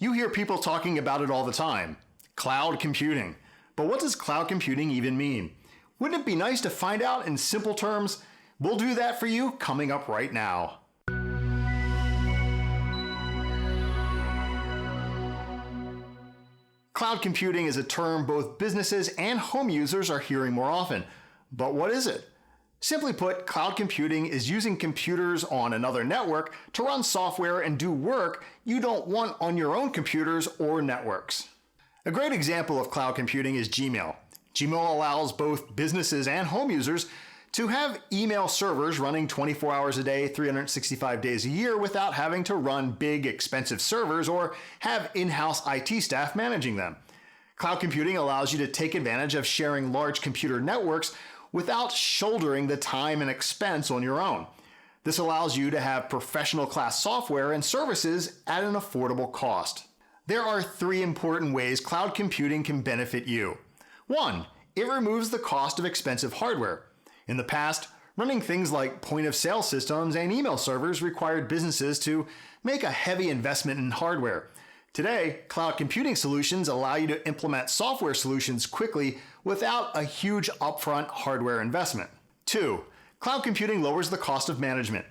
You hear people talking about it all the time. Cloud computing. But what does cloud computing even mean? Wouldn't it be nice to find out in simple terms? We'll do that for you coming up right now. Cloud computing is a term both businesses and home users are hearing more often. But what is it? Simply put, cloud computing is using computers on another network to run software and do work you don't want on your own computers or networks. A great example of cloud computing is Gmail. Gmail allows both businesses and home users to have email servers running 24 hours a day, 365 days a year without having to run big, expensive servers or have in-house IT staff managing them. Cloud computing allows you to take advantage of sharing large computer networks without shouldering the time and expense on your own. This allows you to have professional class software and services at an affordable cost. There are 3 important ways cloud computing can benefit you. 1. It removes the cost of expensive hardware. In the past, running things like point-of-sale systems and email servers required businesses to make a heavy investment in hardware. Today, cloud computing solutions allow you to implement software solutions quickly without a huge upfront hardware investment. 2. Cloud computing lowers the cost of management.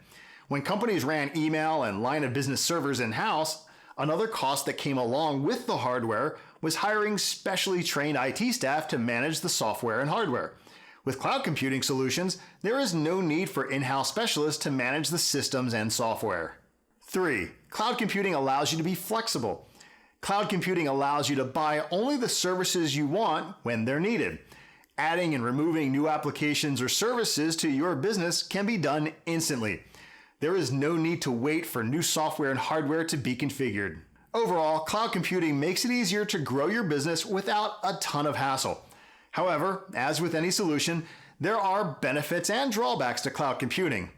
When companies ran email and line of business servers in-house, another cost that came along with the hardware was hiring specially trained IT staff to manage the software and hardware. With cloud computing solutions, there is no need for in-house specialists to manage the systems and software. 3. Cloud computing allows you to be flexible. Cloud computing allows you to buy only the services you want when they're needed. Adding and removing new applications or services to your business can be done instantly. There is no need to wait for new software and hardware to be configured. Overall, cloud computing makes it easier to grow your business without a ton of hassle. However, as with any solution, there are benefits and drawbacks to cloud computing.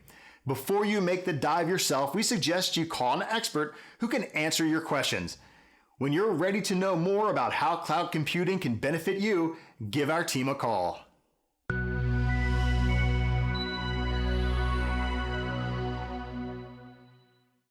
Before you make the dive yourself, we suggest you call an expert who can answer your questions. When you're ready to know more about how cloud computing can benefit you, give our team a call.